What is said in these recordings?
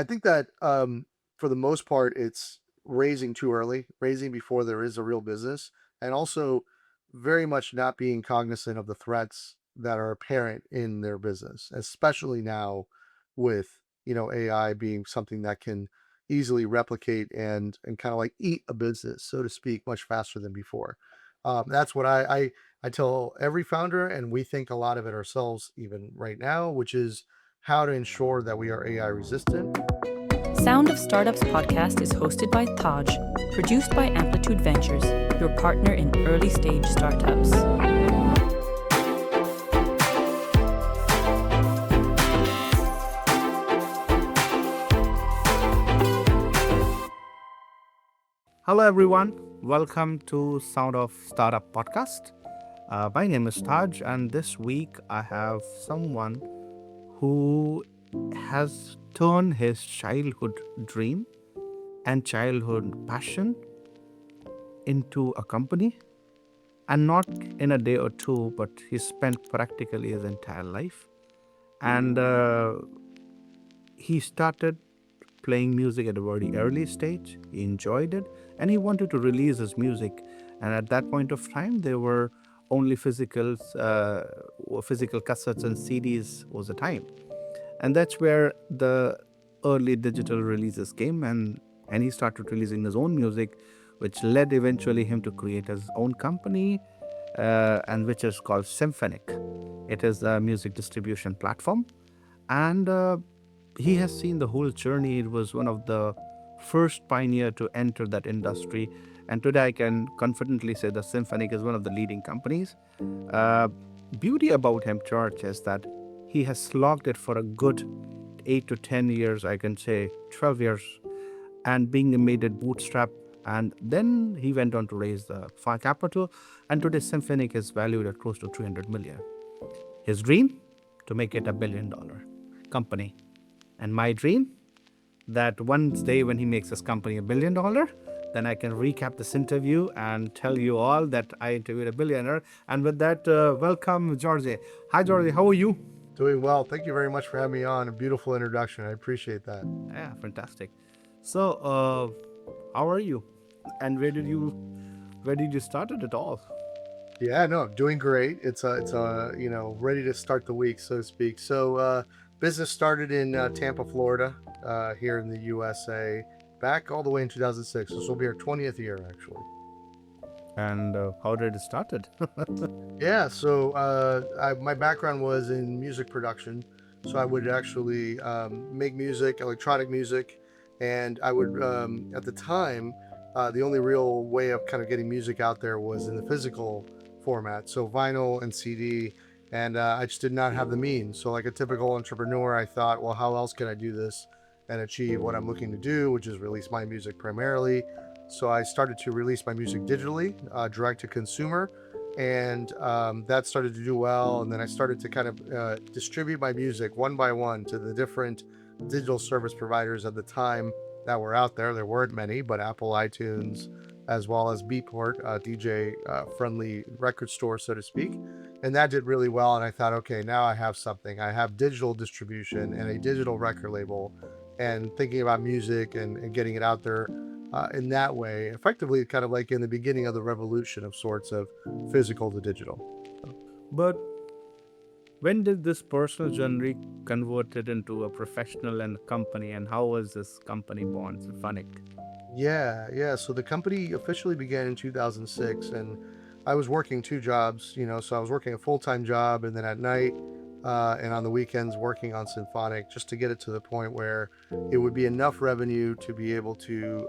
I think that for the most part, it's raising too early, raising before there is a real business, and also very much not being cognizant of the threats that are apparent in their business, especially now with AI being something that can easily replicate and kind of like eat a business, so to speak, much faster than before. That's what I tell every founder, and we think a lot of it ourselves even right now, which is how to ensure that we are AI resistant. Sound of Startups podcast is hosted by Taj, produced by Amplitude Ventures, your partner in early stage startups. Hello, everyone. Welcome to Sound of Startup podcast. My name is Taj, and this week I have someone who has turned his childhood dream and childhood passion into a company, and not in a day or two, but he spent practically his entire life. And he started playing music at a very early stage. He enjoyed it and he wanted to release his music. And at that point of time, there were only physical cassettes and CDs was the time. And that's where the early digital releases came, and he started releasing his own music, which led eventually him to create his own company, and which is called Symphonic. It is a music distribution platform. And he has seen the whole journey. It was one of the first pioneer to enter that industry, and today I can confidently say that Symphonic is one of the leading companies. uh, Beauty about him, George, is that he has slogged it for a good 8 to 10 years, I can say 12 years, and being made it bootstrap. And then he went on to raise the capital, and today Symphonic is valued at close to 300 million. His dream, to make it $1 billion company. And my dream, that one day when he makes his company $1 billion, then I can recap this interview and tell you all that I interviewed a billionaire. And with that, welcome, Jorge. Hi, Jorge. How are you? Doing well. Thank you very much for having me on. A beautiful introduction. I appreciate that. Yeah, fantastic. So, how are you? And where did you start it all? Yeah, no, doing great. It's ready to start the week, so to speak. Business started in Tampa, Florida, here in the USA, back all the way in 2006. This will be our 20th year, actually. And how did it started? Yeah, my background was in music production. So I would actually make music, electronic music, and I would, at the time, the only real way of kind of getting music out there was in the physical format, so vinyl and CD, and I just did not have the means. So, like a typical entrepreneur, I thought, well, how else can I do this and achieve what I'm looking to do, which is release my music primarily. So I started to release my music digitally, direct to consumer, and that started to do well. And then I started to kind of distribute my music one by one to the different digital service providers at the time that were out there. There weren't many, but Apple iTunes, as well as Beatport, DJ friendly record store, so to speak. And that did really well. And I thought, okay, now I have something. I have digital distribution and a digital record label, and thinking about music and getting it out there in that way, effectively, kind of like in the beginning of the revolution of sorts of physical to digital. But when did this personal journey converted into a professional and company, and how was this company born, Symphonic? Yeah. So the company officially began in 2006, and I was working two jobs, so I was working a full-time job, and then at night and on the weekends working on Symphonic, just to get it to the point where it would be enough revenue to be able to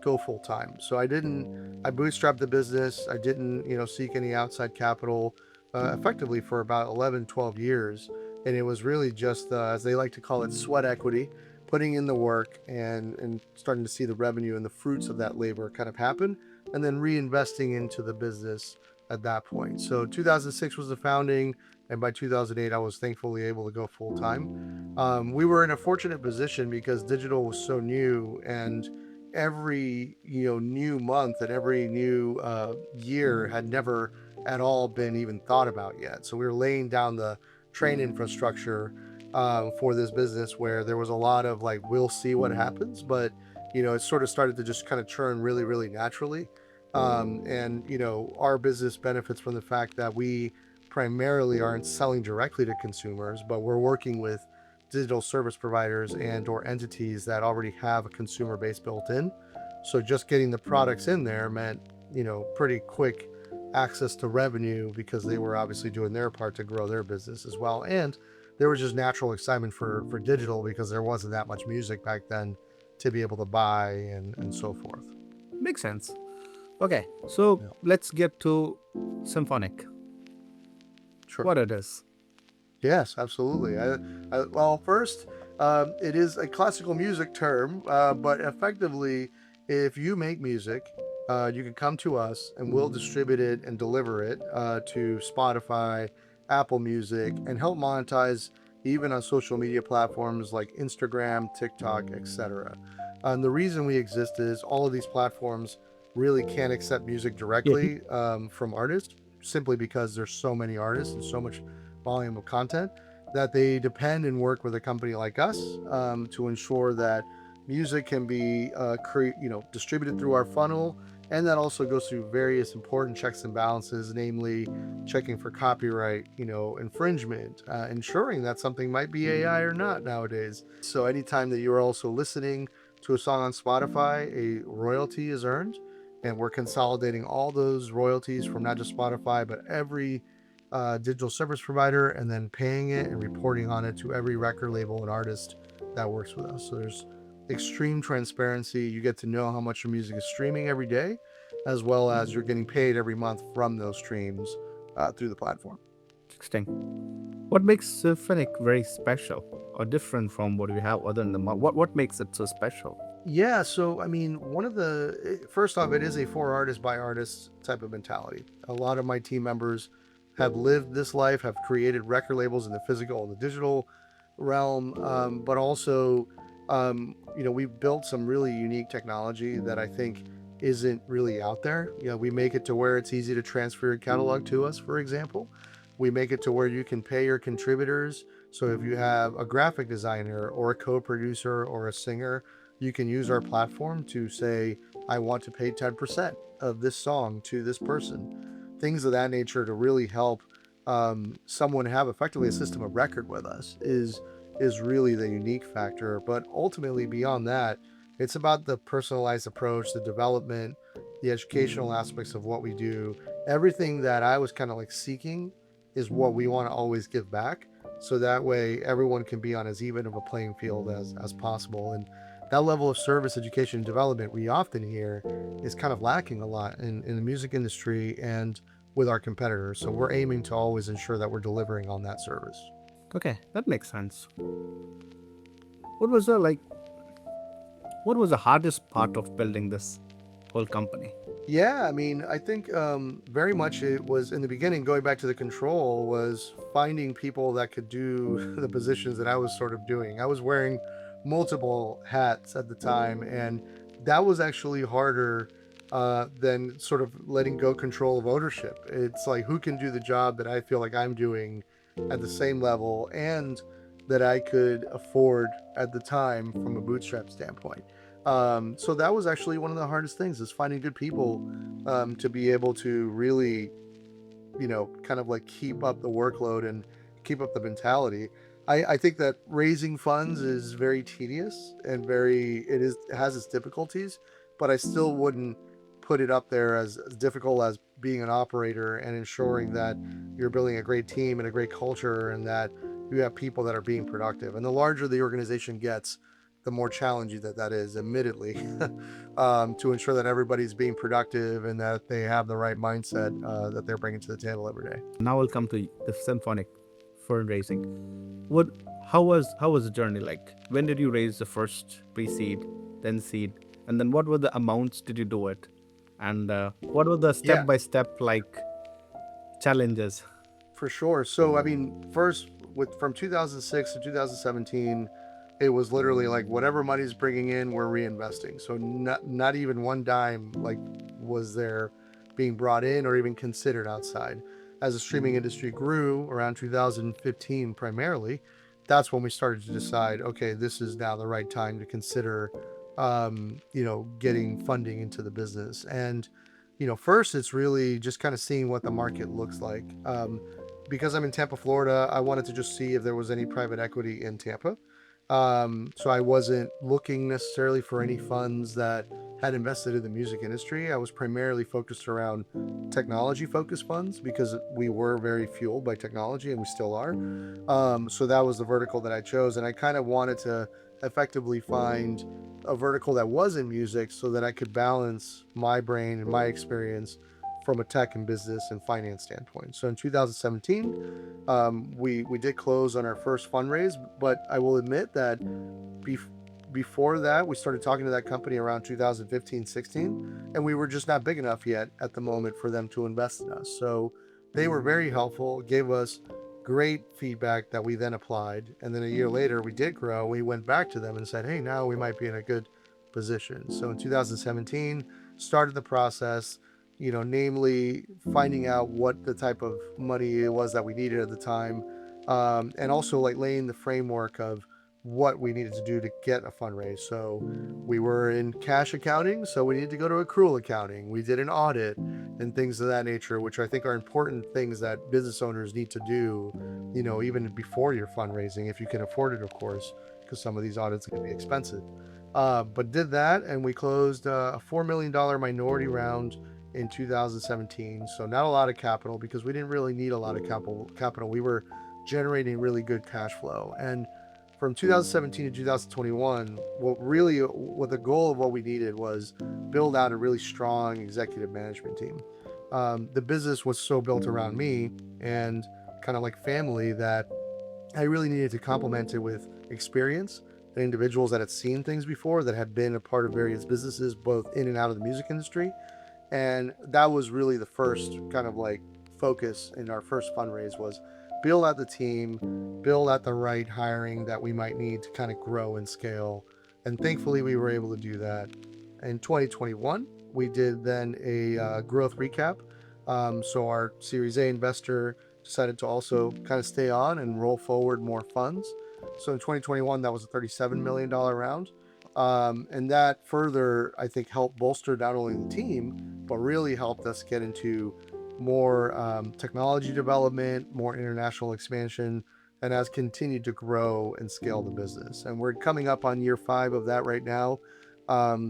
go full-time. So I bootstrapped the business. I didn't, seek any outside capital effectively for about 11, 12 years. And it was really just, as they like to call it, sweat equity, putting in the work and starting to see the revenue and the fruits of that labor kind of happen, and then reinvesting into the business at that point. So 2006 was the founding, and by 2008 I was thankfully able to go full time. We were in a fortunate position because digital was so new, and every new month and every new year had never at all been even thought about yet. So we were laying down the train infrastructure for this business, where there was a lot of like, we'll see what happens, but it sort of started to just kind of churn really, really naturally. And our business benefits from the fact that we primarily aren't selling directly to consumers, but we're working with digital service providers and or entities that already have a consumer base built in. So just getting the products in there meant, pretty quick access to revenue, because they were obviously doing their part to grow their business as well. And there was just natural excitement for digital, because there wasn't that much music back then to be able to buy and so forth. Makes sense. Okay, so Yeah. let's get to Symphonic. Sure. What it is. Yes, absolutely. Well, first, it is a classical music term, but effectively, if you make music, you can come to us and we'll distribute it and deliver it to Spotify, Apple Music, and help monetize even on social media platforms like Instagram, TikTok, etc. And the reason we exist is all of these platforms really can't accept music directly from artists, simply because there's so many artists and so much volume of content, that they depend and work with a company like us to ensure that music can be distributed through our funnel, and that also goes through various important checks and balances, namely checking for copyright, infringement, ensuring that something might be AI or not nowadays. So anytime that you're also listening to a song on Spotify, a royalty is earned, and we're consolidating all those royalties from not just Spotify but every digital service provider, and then paying it and reporting on it to every record label and artist that works with us. So there's extreme transparency. You get to know how much your music is streaming every day, as well as you're getting paid every month from those streams through the platform. Interesting. What makes Symphonic very special or different from what we have other than the what makes it so special? Yeah, so I mean, first off, it is a for artist by artist type of mentality. A lot of my team members have lived this life, have created record labels in the physical and the digital realm, but also, we've built some really unique technology that I think isn't really out there. We make it to where it's easy to transfer your catalog to us, for example. We make it to where you can pay your contributors. So if you have a graphic designer or a co-producer or a singer, you can use our platform to say, I want to pay 10% of this song to this person. Things of that nature to really help someone have effectively a system of record with us is really the unique factor. But ultimately, beyond that, it's about the personalized approach, the development, the educational aspects of what we do. Everything that I was kind of like seeking is what we want to always give back. So that way everyone can be on as even of a playing field as possible. And that level of service, education, and development we often hear is kind of lacking a lot in the music industry and with our competitors. So we're aiming to always ensure that we're delivering on that service. Okay, that makes sense. What was the hardest part of building this whole company? Yeah, I mean, I think very much it was in the beginning, going back to the control, was finding people that could do the positions that I was sort of doing. I was wearing multiple hats at the time, and that was actually harder than sort of letting go control of ownership. It's like, who can do the job that I feel like I'm doing at the same level and that I could afford at the time from a bootstrap standpoint. So that was actually one of the hardest things, is finding good people to be able to really, kind of like keep up the workload and keep up the mentality. I think that raising funds is very tedious and it has its difficulties, but I still wouldn't put it up there as difficult as being an operator and ensuring that you're building a great team and a great culture, and that you have people that are being productive. And the larger the organization gets, the more challenging that is, admittedly, to ensure that everybody's being productive and that they have the right mindset that they're bringing to the table every day. Now we'll come to the Symphonic fundraising. How was the journey like? When did you raise the first pre-seed, then seed, and then what were the amounts did you do it, and what were the step-by-step like challenges? For sure. So, I mean, first, from 2006 to 2017, it was literally like whatever money's bringing in, we're reinvesting. So not even one dime like was there being brought in or even considered outside. As the streaming industry grew around 2015 primarily, that's when we started to decide, okay, this is now the right time to consider, getting funding into the business. And, first it's really just kind of seeing what the market looks like. Because I'm in Tampa, Florida, I wanted to just see if there was any private equity in Tampa. So I wasn't looking necessarily for any funds that had invested in the music industry. I was primarily focused around technology focused funds because we were very fueled by technology and we still are. So that was the vertical that I chose. And I kind of wanted to effectively find a vertical that was in music so that I could balance my brain and my experience from a tech and business and finance standpoint. So in 2017, we did close on our first fundraise, but I will admit that before that, we started talking to that company around 2015-16, and we were just not big enough yet at the moment for them to invest in us. So they were very helpful, gave us great feedback that we then applied. And then a year later, we did grow. We went back to them and said, hey, now we might be in a good position. So in 2017, started the process, namely finding out what the type of money it was that we needed at the time, and also like laying the framework of what we needed to do to get a fundraise. So we were in cash accounting, so we needed to go to accrual accounting. We did an audit and things of that nature, which I think are important things that business owners need to do, even before you're fundraising, if you can afford it, of course, because some of these audits can be expensive. But did that, and we closed a $4 million minority round in 2017. So not a lot of capital because we didn't really need a lot of capital. We were generating really good cash flow. And from 2017 to 2021, what the goal of what we needed was build out a really strong executive management team. The business was so built around me and kind of like family that I really needed to complement it with experience and individuals that had seen things before, that had been a part of various businesses, both in and out of the music industry. And that was really the first kind of like focus in our first fundraise, was build out the team, build out the right hiring that we might need to kind of grow and scale. And thankfully we were able to do that. In 2021, we did then a growth recap. So our Series A investor decided to also kind of stay on and roll forward more funds. So in 2021, that was a $37 million round. And that further, I think, helped bolster not only the team, but really helped us get into more technology development, more international expansion, and has continued to grow and scale the business. And we're coming up on year 5 of that right now.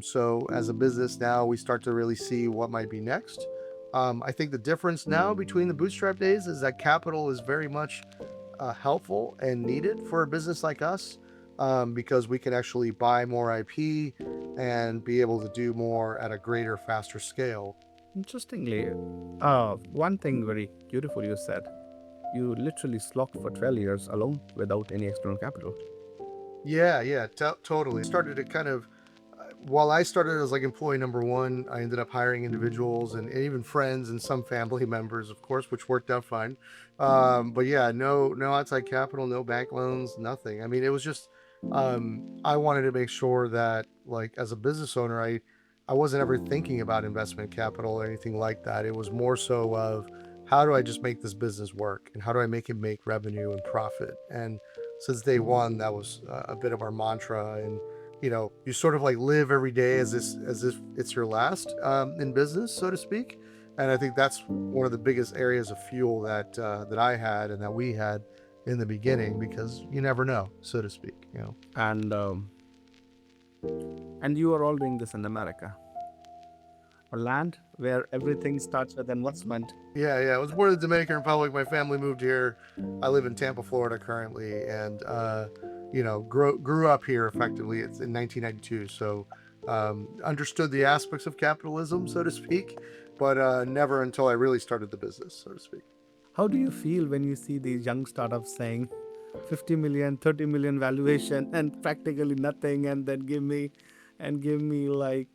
So as a business now, we start to really see what might be next. I think the difference now between the bootstrap days is that capital is very much helpful and needed for a business like us, because we can actually buy more IP and be able to do more at a greater, faster scale. Interestingly, one thing very beautiful you said, you literally slogged for 12 years alone without any external capital. Yeah, totally. Started to kind of, while I started as like employee number 1, I ended up hiring individuals and even friends and some family members, of course, which worked out fine. But yeah, no outside capital, no bank loans, nothing. I mean, it was just, I wanted to make sure that, like, as a business owner, I wasn't ever thinking about investment capital or anything like that. It was more so of, how do I just make this business work and how do I make it make revenue and profit? And since day one, that was a bit of our mantra. And you sort of like live every day as if it's your last, in business, so to speak. And I think that's one of the biggest areas of fuel that I had and that we had in the beginning, because you never know, so to speak. And you are all doing this in America, a land where everything starts with investment. Yeah. I was born in the Dominican Republic. My family moved here. I live in Tampa, Florida currently, and grew up here effectively. It's in 1992, so understood the aspects of capitalism, so to speak, but never until I really started the business, so to speak. How do you feel when you see these young startups saying 50 million, 30 million valuation and practically nothing, and then give me like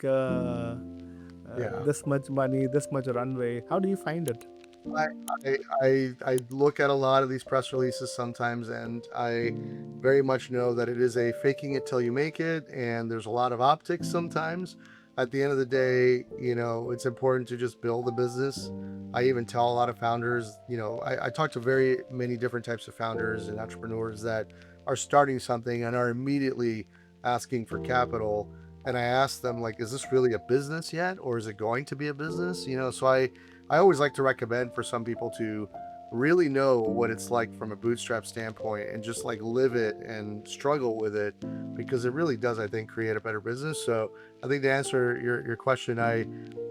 this much money, this much runway? How do you find it? I look at a lot of these press releases sometimes, and I very much know that it is a faking it till you make it, and there's a lot of optics sometimes. At the end of the day, it's important to just build a business. I even tell a lot of founders, I talk to very many different types of founders and entrepreneurs that are starting something and are immediately asking for capital. And I ask them, like, is this really a business yet, or is it going to be a business? So I always like to recommend for some people to really know what it's like from a bootstrap standpoint and just like live it and struggle with it, because it really does, I think, create a better business. So I think to answer your question, I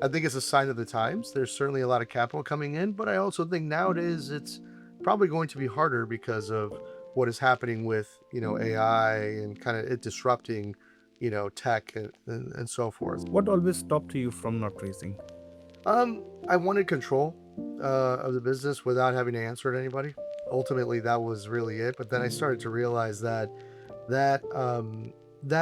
think it's a sign of the times. There's certainly a lot of capital coming in, but I also think nowadays it's probably going to be harder because of what is happening with AI and kind of it disrupting tech and so forth. What always stopped you from not raising? I wanted control of the business without having to answer to anybody. Ultimately, that was really it. But then I started to realize that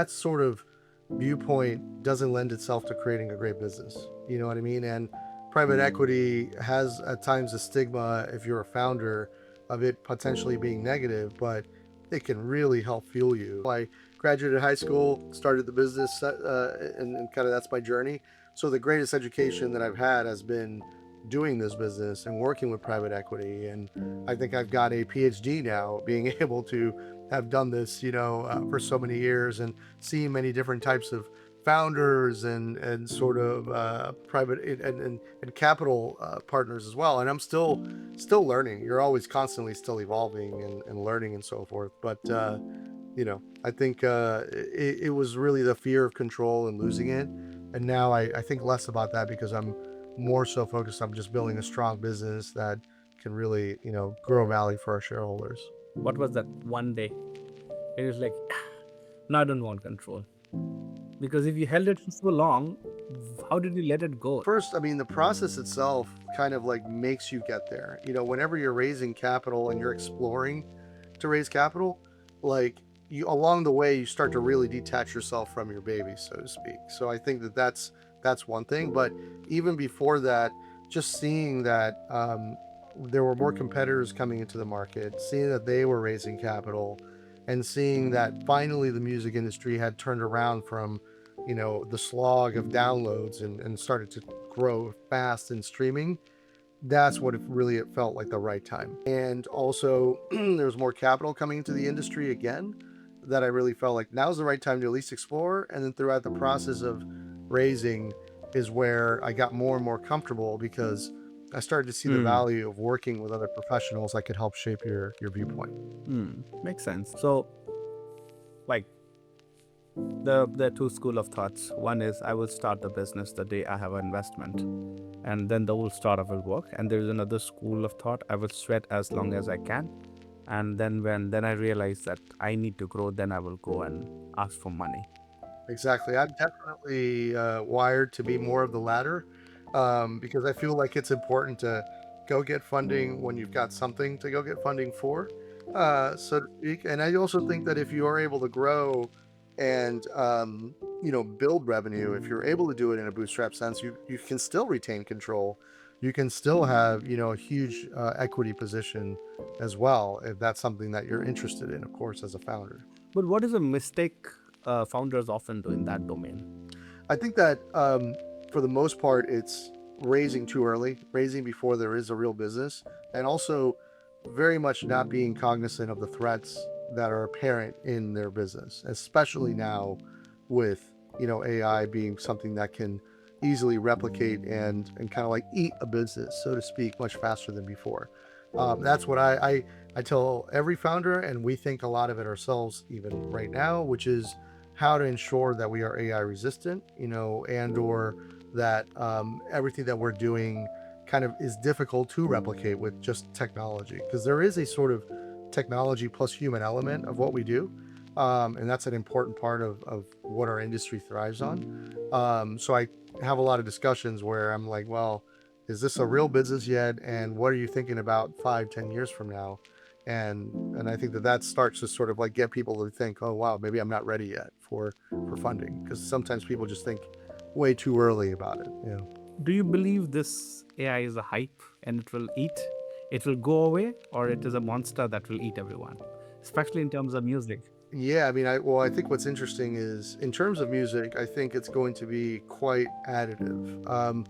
sort of viewpoint doesn't lend itself to creating a great business. You know what I mean? And private equity has at times a stigma, if you're a founder, of it potentially being negative, but it can really help fuel you. I graduated high school, started the business, and kind of that's my journey. So the greatest education that I've had has been doing this business and working with private equity. And I think I've got a PhD now, being able to have done this, for so many years and seeing many different types of founders and sort of private and capital partners as well. And I'm still learning. You're always constantly still evolving and learning and so forth. But I think it was really the fear of control and losing it. And now I think less about that because I'm more so focused on just building a strong business that can really, grow value for our shareholders. What was that one day? It was like, no, I don't want control. Because if you held it for so long, how did you let it go? First, I mean, the process itself kind of like makes you get there. Whenever you're raising capital and you're exploring to raise capital, like you along the way, you start to really detach yourself from your baby, so to speak. So I think that's one thing. But even before that, just seeing that there were more competitors coming into the market, seeing that they were raising capital, and seeing that finally the music industry had turned around from the slog of downloads and started to grow fast in streaming. That's what it felt like the right time. And also there's more capital coming into the industry again, that I really felt like now's the right time to at least explore. And then throughout the process of raising is where I got more and more comfortable, because I started to see the value of working with other professionals that could help shape your viewpoint. Makes sense. So, like, there are two school of thoughts. One is I will start the business the day I have an investment, and then the whole startup will work. And there's another school of thought: I will sweat as long as I can, and then I realize that I need to grow, then I will go and ask for money. Exactly. I'm definitely wired to be more of the latter, because I feel like it's important to go get funding when you've got something to go get funding for, so to speak. And I also think that if you are able to grow and build revenue, if you're able to do it in a bootstrap sense, you can still retain control. You can still have a huge equity position as well, if that's something that you're interested in, of course, as a founder. But what is a mistake founders often do in that domain? I think that for the most part, it's raising too early, raising before there is a real business, and also very much not being cognizant of the threats that are apparent in their business, especially now with AI being something that can easily replicate and kind of like eat a business, so to speak, much faster than before. That's what I tell every founder, and we think a lot of it ourselves even right now, which is how to ensure that we are AI resistant, and or that everything that we're doing kind of is difficult to replicate with just technology, because there is a sort of technology plus human element of what we do. And that's an important part of what our industry thrives on. So I have a lot of discussions where I'm like, well, is this a real business yet? And what are you thinking about 5-10 years from now? And I think that starts to sort of like get people to think, oh wow, maybe I'm not ready yet for funding, because sometimes people just think way too early about it. Do you believe this AI is a hype and it will go away, or it is a monster that will eat everyone, especially in terms of music? Yeah, I mean, I think what's interesting is in terms of music, I think it's going to be quite additive.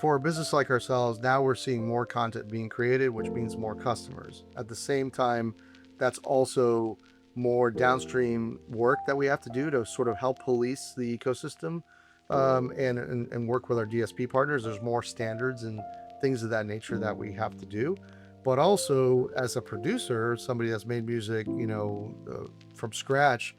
For a business like ourselves, now we're seeing more content being created, which means more customers. At the same time, that's also more downstream work that we have to do to sort of help police the ecosystem, and work with our DSP partners. There's more standards and things of that nature that we have to do. But also, as a producer, somebody that's made music, from scratch,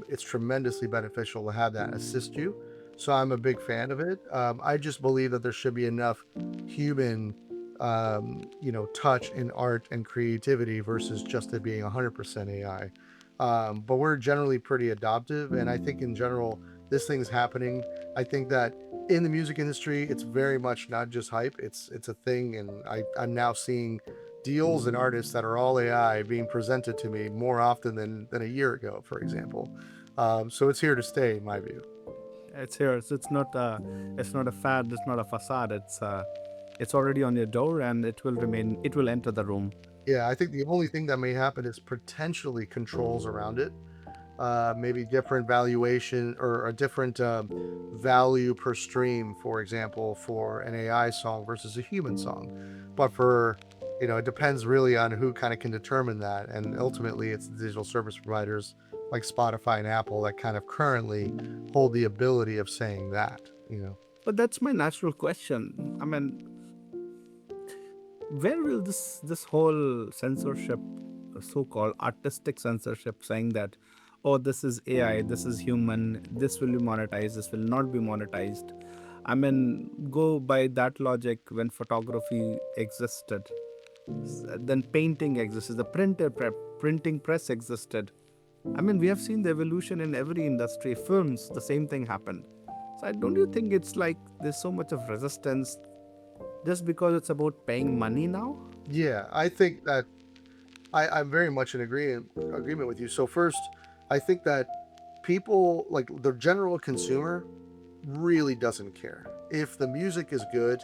it's tremendously beneficial to have that assist you. So I'm a big fan of it. I just believe that there should be enough human, touch in art and creativity versus just it being 100% AI. But we're generally pretty adoptive, and I think in general, this thing's happening. I think that in the music industry, it's very much not just hype. It's a thing, and I'm now seeing deals and artists that are all AI being presented to me more often than a year ago, for example. So it's here to stay, in my view. It's here. So it's not a fad. It's not a facade. It's already on your door, and it will remain. It will enter the room. Yeah, I think the only thing that may happen is potentially controls around it. Maybe different valuation or a different value per stream, for example, for an AI song versus a human song. But it depends really on who kind of can determine that. And ultimately, it's the digital service providers like Spotify and Apple that kind of currently hold the ability of saying that. But that's my natural question. I mean, where will this whole censorship, so-called artistic censorship, saying that, oh, this is AI, this is human, this will be monetized, this will not be monetized? I mean, go by that logic. When photography existed, then painting existed, the printing press existed. I mean, we have seen the evolution in every industry. Films, the same thing happened. So don't you think it's like there's so much of resistance just because it's about paying money now? Yeah, I think that I'm very much in agreement with you. So first, I think that people, like the general consumer, really doesn't care. If the music is good,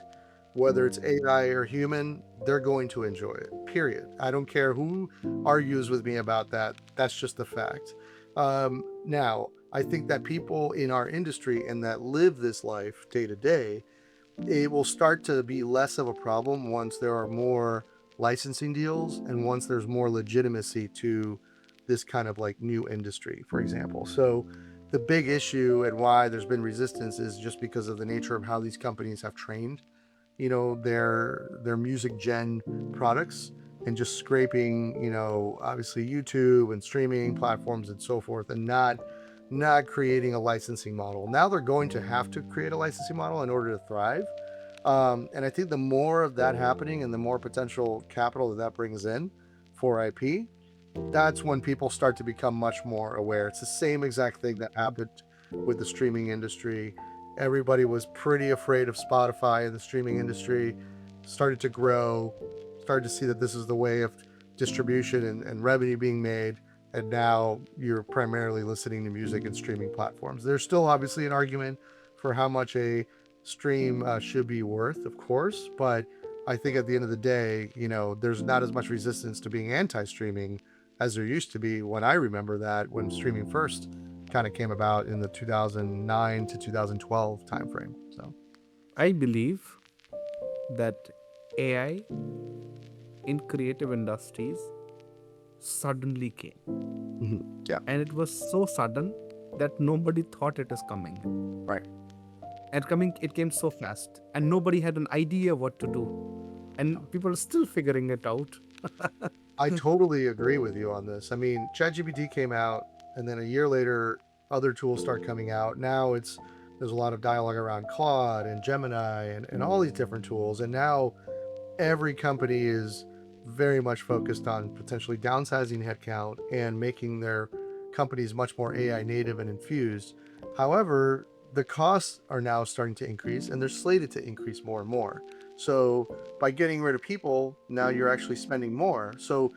whether it's AI or human, they're going to enjoy it, period. I don't care who argues with me about that. That's just a fact. Now, I think that people in our industry and that live this life day to day, it will start to be less of a problem once there are more licensing deals and once there's more legitimacy to this kind of like new industry, for example. So the big issue and why there's been resistance is just because of the nature of how these companies have trained, their music gen products, and just scraping, obviously YouTube and streaming platforms and so forth, and not creating a licensing model. Now they're going to have to create a licensing model in order to thrive. And I think the more of that happening and the more potential capital that brings in for IP, that's when people start to become much more aware. It's the same exact thing that happened with the streaming industry. Everybody was pretty afraid of Spotify, and the streaming industry started to grow, started to see that this is the way of distribution and revenue being made. And now you're primarily listening to music and streaming platforms. There's still obviously an argument for how much a stream should be worth, of course, but I think at the end of the day, there's not as much resistance to being anti-streaming as there used to be when I remember that when streaming first kind of came about in the 2009 to 2012 timeframe. So I believe that AI in creative industries suddenly came. Yeah. And it was so sudden that nobody thought it is coming. Right. And it came so fast, and nobody had an idea what to do. And people are still figuring it out. I totally agree with you on this. I mean, ChatGPT came out, and then a year later, other tools start coming out. Now there's a lot of dialogue around Claude and Gemini and all these different tools. And now every company is very much focused on potentially downsizing headcount and making their companies much more AI native and infused. However, the costs are now starting to increase, and they're slated to increase more and more. So by getting rid of people, now you're actually spending more. So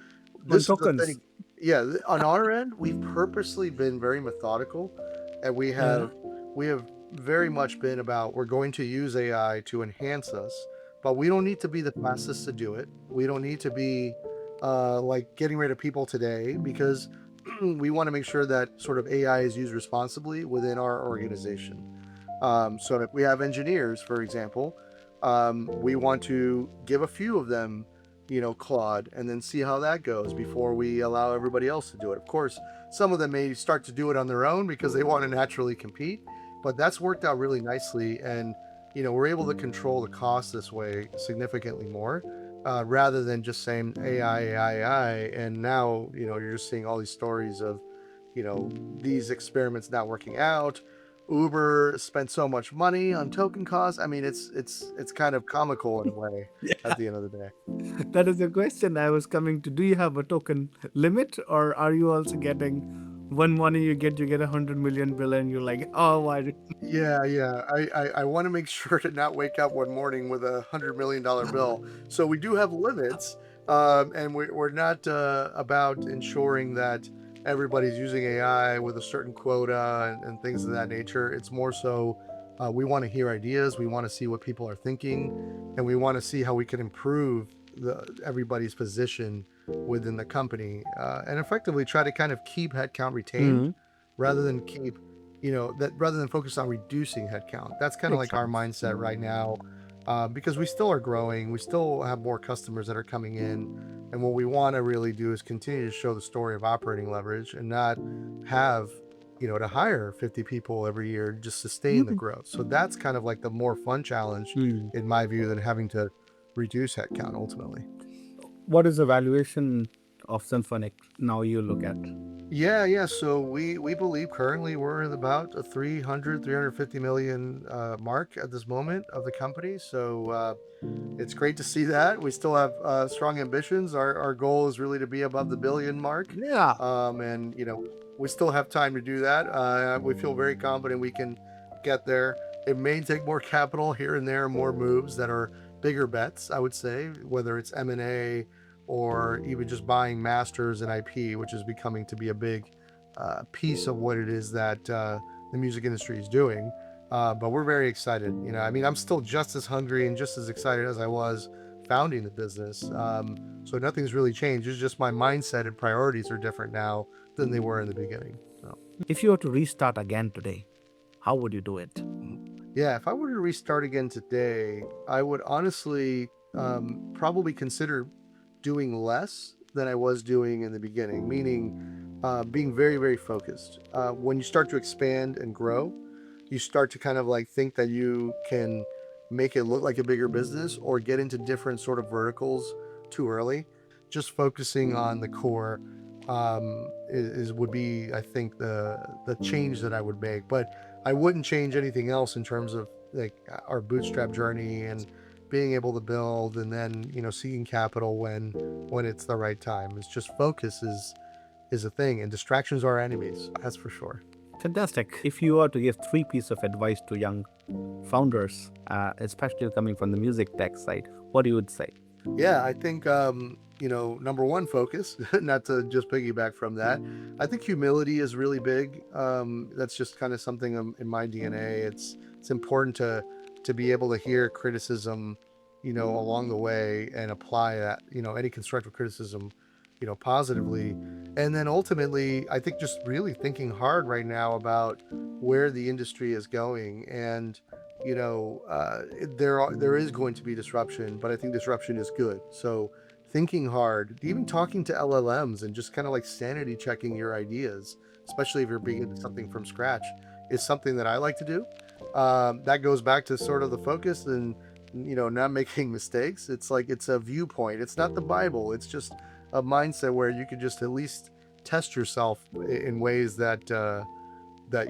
this is the thing. Yeah, on our end, we've purposely been very methodical, and we have very much been about, we're going to use AI to enhance us, but we don't need to be the fastest to do it. We don't need to be like getting rid of people today, because we want to make sure that sort of AI is used responsibly within our organization. So if we have engineers, for example, we want to give a few of them Claude, and then see how that goes before we allow everybody else to do it. Of course, some of them may start to do it on their own because they want to naturally compete, but that's worked out really nicely. And, we're able to control the cost this way significantly more, rather than just saying AI, AI, AI. And now, you're just seeing all these stories of, these experiments not working out. Uber spent so much money on token costs. I mean, it's kind of comical in a way at the end of the day. That is the question I was coming to. Do you have a token limit, or are you also getting one money you get 100 million bill and you're like, oh, why? Yeah, yeah. I want to make sure to not wake up one morning with $100 million bill. So we do have limits, and we're not about ensuring that everybody's using AI with a certain quota and things of that nature. It's more so we want to hear ideas, we want to see what people are thinking, and we want to see how we can improve everybody's position within the company, and effectively try to kind of keep headcount retained rather than keep that rather than focus on reducing headcount. That's kind of Makes like our sense. mindset right now, because we still are growing. We still have more customers that are coming in. And what we want to really do is continue to show the story of operating leverage and not have, to hire 50 people every year, just sustain the growth. So that's kind of like the more fun challenge, in my view, than having to reduce headcount ultimately. What is the valuation of Symphonic now you look at? Yeah. So we believe currently we're at about a 350 million mark at this moment of the company. So it's great to see that. We still have strong ambitions. Our goal is really to be above the billion mark. Yeah. And we still have time to do that. We feel very confident we can get there. It may take more capital here and there, more moves that are bigger bets, I would say, whether it's M&A or even just buying masters and IP, which is becoming to be a big piece of what it is that the music industry is doing. But we're very excited. I mean, I'm still just as hungry and just as excited as I was founding the business. So nothing's really changed. It's just my mindset and priorities are different now than they were in the beginning. So. If you were to restart again today, how would you do it? Yeah, if I were to restart again today, I would honestly probably consider doing less than I was doing in the beginning, meaning being very, very focused. When you start to expand and grow, you start to kind of like think that you can make it look like a bigger business or get into different sort of verticals too early. Just focusing on the core would be, I think, the change that I would make. But I wouldn't change anything else in terms of like our bootstrap journey and being able to build, and then seeking capital when it's the right time. It's just focus is a thing, and distractions are enemies. That's for sure. Fantastic. If you were to give 3 pieces of advice to young founders, especially coming from the music tech side, what you would say? Yeah, I think number one, focus. Not to just piggyback from that, I think humility is really big. That's just kind of something in my DNA. It's important to be able to hear criticism, along the way, and apply that, any constructive criticism, positively. And then ultimately, I think just really thinking hard right now about where the industry is going. And there is going to be disruption, but I think disruption is good. So thinking hard, even talking to LLMs and just kind of like sanity checking your ideas, especially if you're beginning something from scratch, is something that I like to do. That goes back to sort of the focus and not making mistakes. It's like it's a viewpoint. It's not the Bible. It's just a mindset where you could just at least test yourself in ways that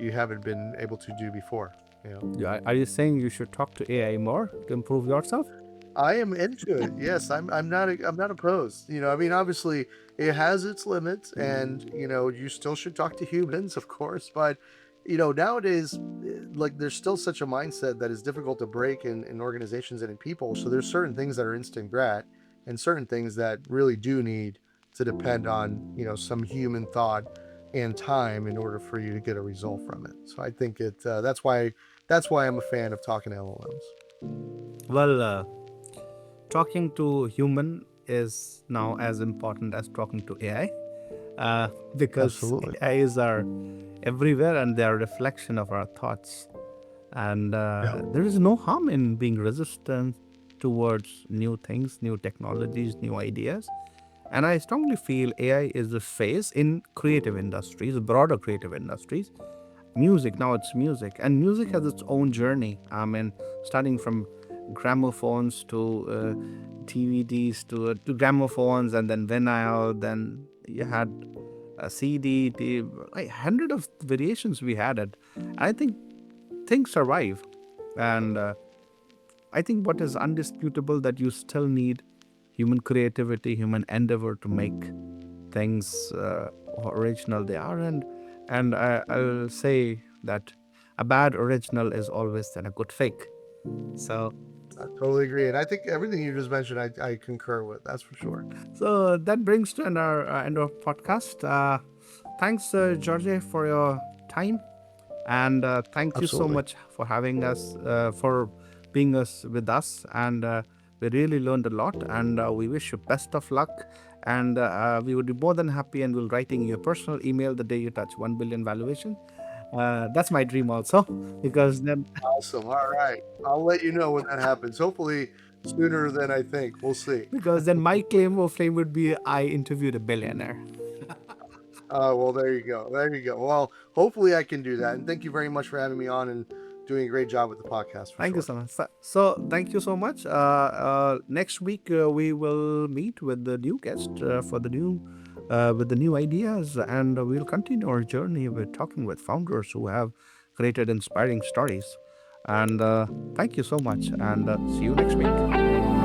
you haven't been able to do before. Are you saying you should talk to AI more to improve yourself? I am into it. Yes, I'm not opposed. I mean, obviously it has its limits, and you still should talk to humans, of course, but nowadays, like, there's still such a mindset that is difficult to break in organizations and in people. So there's certain things that are instant grat and certain things that really do need to depend on some human thought and time in order for you to get a result from it. So I think that's why I'm a fan of talking to LLMs. Well, talking to human is now as important as talking to AI, because Absolutely. AIs are everywhere and they are a reflection of our thoughts. And there is no harm in being resistant towards new things, new technologies, new ideas. And I strongly feel AI is the face in creative industries, broader creative industries. Music, now it's music, and music has its own journey. I mean, starting from gramophones to DVDs to gramophones, and then vinyl, then you had a CD, like hundred of variations we had it. I think things survive, and I think what is undisputable that you still need human creativity, human endeavor to make things original they are, and I'll say that a bad original is always then a good fake. So I totally agree, and I think everything you just mentioned, I concur with. That's for sure. so that brings to our end of podcast. Thanks, George, for your time, and thank you so Absolutely. much for having us, for being us with us, and we really learned a lot, and we wish you best of luck. And we would be more than happy, and we'll writing you a personal email the day you touch 1 billion valuation. That's my dream also, because then Awesome. All right. I'll let you know when that happens. Hopefully sooner than I think. We'll see. my claim of fame would be I interviewed a billionaire. Well, there you go. There you go. Well, hopefully I can do that. And thank you very much for having me on and doing a great job with the podcast for Thank you sure. so much. So thank you so much. Next week we will meet with the new guest for the new with the new ideas, and we'll continue our journey with talking with founders who have created inspiring stories. And thank you so much, and see you next week.